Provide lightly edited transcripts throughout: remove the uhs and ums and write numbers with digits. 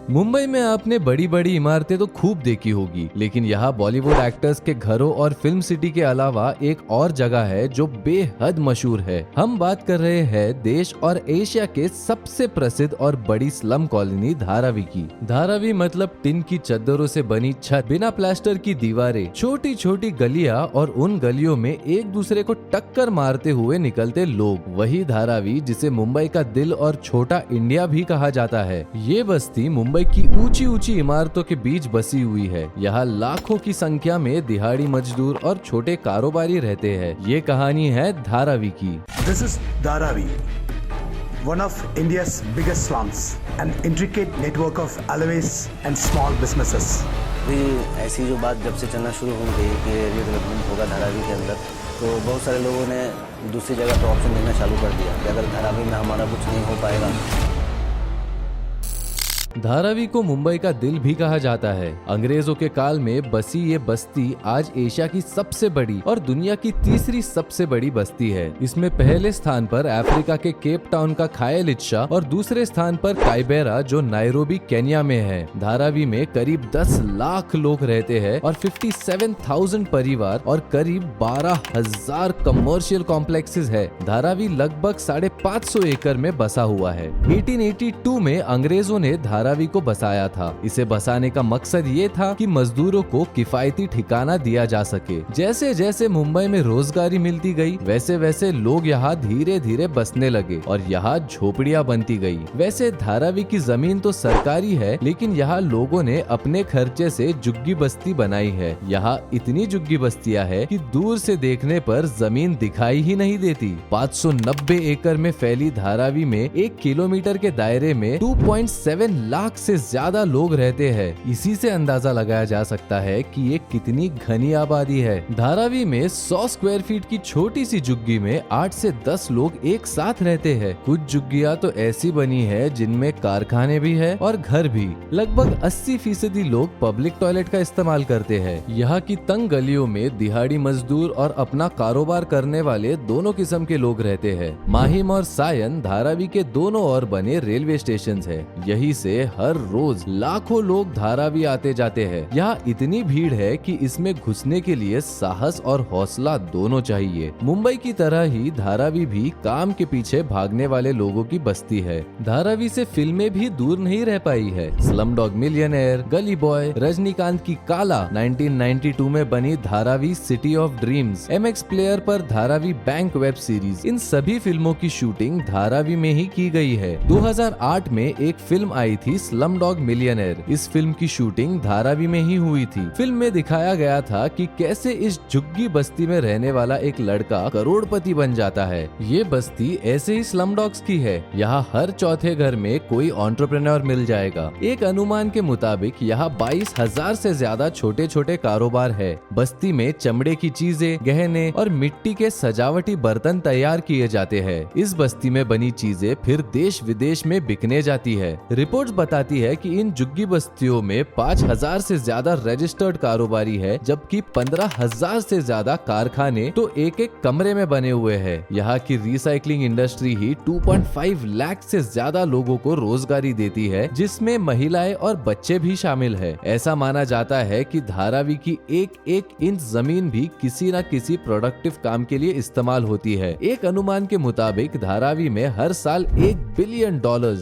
मुंबई में आपने बड़ी बड़ी इमारतें तो खूब देखी होगी, लेकिन यहाँ बॉलीवुड एक्टर्स के घरों और फिल्म सिटी के अलावा एक और जगह है जो बेहद मशहूर है। हम बात कर रहे हैं देश और एशिया के सबसे प्रसिद्ध और बड़ी स्लम कॉलोनी धारावी की। धारावी मतलब टिन की चद्दरों से बनी छत, बिना प्लास्टर की दीवारें, छोटी छोटी गलियां और उन गलियों में एक दूसरे को टक्कर मारते हुए निकलते लोग। वही धारावी जिसे मुंबई का दिल और छोटा इंडिया भी कहा जाता है। ये बस्ती मुंबई की ऊंची ऊंची इमारतों के बीच बसी हुई है। यहाँ लाखों की संख्या में दिहाड़ी मजदूर और छोटे कारोबारी रहते हैं। ये कहानी है धारावी की। This is Dharavi, one of India's biggest slums, an intricate network of alleyways and small businesses. भी ऐसी जो बात जब से चलना शुरू हो गई कि रिडेवलपमेंट होगा धारावी के अंदर, तो बहुत सारे लोगों ने दूसरी जगह पर ऑप्शन देना चालू कर दिया कि अगर धारावी में हमारा कुछ नहीं हो पाएगा। धारावी को मुंबई का दिल भी कहा जाता है। अंग्रेजों के काल में बसी ये बस्ती आज एशिया की सबसे बड़ी और दुनिया की तीसरी सबसे बड़ी बस्ती है। इसमें पहले स्थान पर अफ्रीका के केप टाउन का खायलिचा और दूसरे स्थान पर काइबेरा जो नायरोबी केन्या में है। धारावी में करीब 10 लाख लोग रहते हैं और 57,000 परिवार और करीब 12,000 कमर्शियल कॉम्प्लेक्सेस है। धारावी लगभग 550 एकड़ में बसा हुआ है। 1882 में अंग्रेजों ने धारावी को बसाया था। इसे बसाने का मकसद ये था कि मजदूरों को किफायती ठिकाना दिया जा सके। जैसे जैसे मुंबई में रोजगारी मिलती गई, वैसे वैसे लोग यहाँ धीरे धीरे बसने लगे और यहाँ झोपड़ियाँ बनती गई। वैसे धारावी की जमीन तो सरकारी है, लेकिन यहाँ लोगों ने अपने खर्चे से झुग्गी बस्ती बनाई है। यहाँ इतनी झुग्गी बस्तियाँ है कि दूर से देखने पर जमीन दिखाई ही नहीं देती। 590 एकड़ में फैली धारावी में 1 किलोमीटर के दायरे में 2.7 लाख से ज्यादा लोग रहते हैं। इसी से अंदाजा लगाया जा सकता है कि ये कितनी घनी आबादी है। धारावी में 100 स्क्वायर फीट की छोटी सी झुग्गी में 8 से 10 लोग एक साथ रहते हैं। कुछ झुग्गियां तो ऐसी बनी है जिनमें कारखाने भी है और घर भी। लगभग 80% लोग पब्लिक टॉयलेट का इस्तेमाल करते हैं। यहाँ की तंग गलियों में दिहाड़ी मजदूर और अपना कारोबार करने वाले दोनों किस्म के लोग रहते हैं। माहिम और सायन धारावी के दोनों ओर बने रेलवे स्टेशन है। यही से हर रोज लाखों लोग धारावी आते जाते हैं। यहाँ इतनी भीड़ है कि इसमें घुसने के लिए साहस और हौसला दोनों चाहिए। मुंबई की तरह ही धारावी भी काम के पीछे भागने वाले लोगों की बस्ती है। धारावी से फिल्में भी दूर नहीं रह पाई है। स्लमडॉग मिलियनेयर, गली बॉय, रजनीकांत की काला, 1992 में बनी Dharavi city of dreams, MX player पर धारावी बैंक वेब सीरीज, इन सभी फिल्मों की शूटिंग धारावी में ही की गई है। 2008 में एक फिल्म आई थी स्लमडॉग मिलियनेयर। इस फिल्म की शूटिंग धारावी में ही हुई थी। फिल्म में दिखाया गया था कि कैसे इस झुग्गी बस्ती में रहने वाला एक लड़का करोड़पति बन जाता है। ये बस्ती ऐसे ही स्लमडॉग्स की है। यहाँ हर चौथे घर में कोई एंटरप्रेन्योर मिल जाएगा। एक अनुमान के मुताबिक यहाँ 22,000 से ज्यादा छोटे छोटे कारोबार है। बस्ती में चमड़े की चीजें, गहने और मिट्टी के सजावटी बर्तन तैयार किए जाते हैं। इस बस्ती में बनी चीजें फिर देश विदेश में बिकने जाती है। रिपोर्ट्स बताती है कि इन झुग्गी बस्तियों में 5,000 से ज्यादा रजिस्टर्ड कारोबारी है, जबकि 15,000 से ज्यादा कारखाने तो एक एक कमरे में बने हुए हैं। यहाँ की रिसाइकलिंग इंडस्ट्री ही 2.5 लाख से ज्यादा लोगों को रोजगारी देती है, जिसमें महिलाएं और बच्चे भी शामिल है। ऐसा माना जाता है कि धारावी की एक एक इंच जमीन भी किसी न किसी प्रोडक्टिव काम के लिए इस्तेमाल होती है। एक अनुमान के मुताबिक धारावी में हर साल $1 बिलियन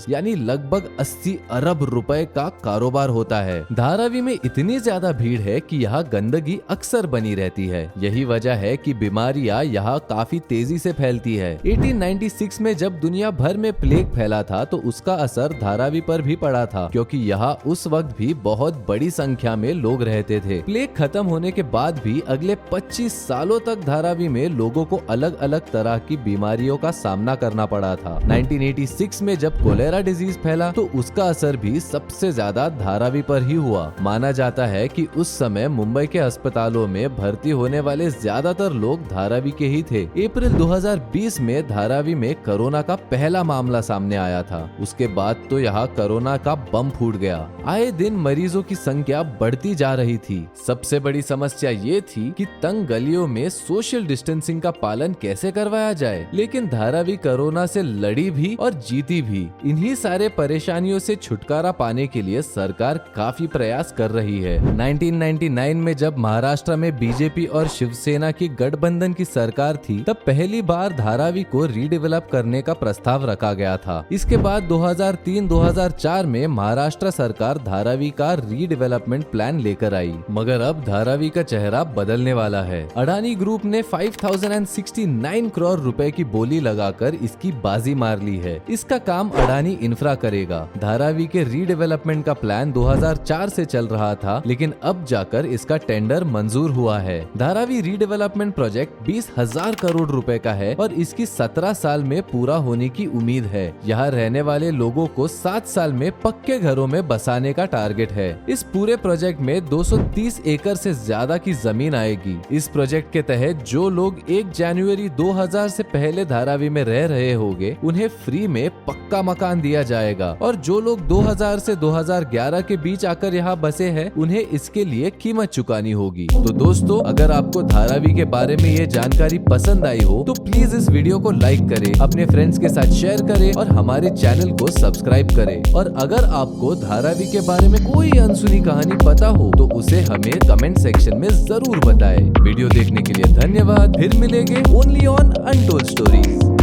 यानी लगभग 80 अरब रुपए का कारोबार होता है। धारावी में इतनी ज्यादा भीड़ है कि यहाँ गंदगी अक्सर बनी रहती है। यही वजह है कि बीमारियाँ यहाँ काफी तेजी से फैलती है। 1896 में जब दुनिया भर में प्लेग फैला था तो उसका असर धारावी पर भी पड़ा था, क्योंकि यहाँ उस वक्त भी बहुत बड़ी संख्या में लोग रहते थे। प्लेग खत्म होने के बाद भी अगले 25 सालों तक धारावी में लोगों को अलग अलग तरह की बीमारियों का सामना करना पड़ा था। 1986 में जब कोलेरा डिजीज फैला तो उसका असर भी सबसे ज्यादा धारावी पर ही हुआ। माना जाता है कि उस समय मुंबई के अस्पतालों में भर्ती होने वाले ज्यादातर लोग धारावी के ही थे। अप्रैल 2020 में धारावी में कोरोना का पहला मामला सामने आया था। उसके बाद तो यहाँ कोरोना का बम फूट गया। आए दिन मरीजों की संख्या बढ़ती जा रही थी। सबसे बड़ी समस्या ये थी कि तंग गलियों में सोशल डिस्टेंसिंग का पालन कैसे करवाया जाए। लेकिन धारावी कोरोना से लड़ी भी और जीती भी। इन्हीं सारे परेशानियों से छुटकारा पाने के लिए सरकार काफी प्रयास कर रही है। 1999 में जब महाराष्ट्र में बीजेपी और शिवसेना की गठबंधन की सरकार थी, तब पहली बार धारावी को रीडेवलप करने का प्रस्ताव रखा गया था। इसके बाद 2003-2004 में महाराष्ट्र सरकार धारावी का रीडेवलपमेंट प्लान लेकर आई, मगर अब धारावी का चेहरा बदलने वाला है। अडानी ग्रुप ने 5069 करोड़ रुपए की बोली लगाकर इसकी बाजी मार ली है। इसका काम अडानी इंफ्रा करेगा। धारावी के रीडेवलपमेंट का प्लान 2004 से चल रहा था, लेकिन अब जाकर इसका टेंडर मंजूर हुआ है। धारावी रीडेवलपमेंट प्रोजेक्ट 20,000 करोड़ रुपए का है और इसकी 17 साल में पूरा होने की उम्मीद है। यहाँ रहने वाले लोगों को 7 साल में पक्के घरों में बसाने का टारगेट है। इस पूरे प्रोजेक्ट में 230 एकड़ से ज्यादा की जमीन आएगी। इस प्रोजेक्ट के तहत जो लोग 1 जनवरी 2000 से पहले धारावी में रह रहे होंगे, उन्हें फ्री में पक्का मकान दिया जाएगा, और जो लोग 2000 से 2011 के बीच आकर यहाँ बसे हैं, उन्हें इसके लिए कीमत चुकानी होगी। तो दोस्तों, अगर आपको धारावी के बारे में ये जानकारी पसंद आई हो तो प्लीज इस वीडियो को लाइक करें, अपने फ्रेंड्स के साथ शेयर करें और हमारे चैनल को सब्सक्राइब करें। और अगर आपको धारावी के बारे में कोई अनसुनी कहानी पता हो तो उसे हमें कमेंट सेक्शन में जरूर बताएं। वीडियो देखने के लिए धन्यवाद। फिर मिलेंगे ओनली ऑन अनटोल्ड स्टोरीज।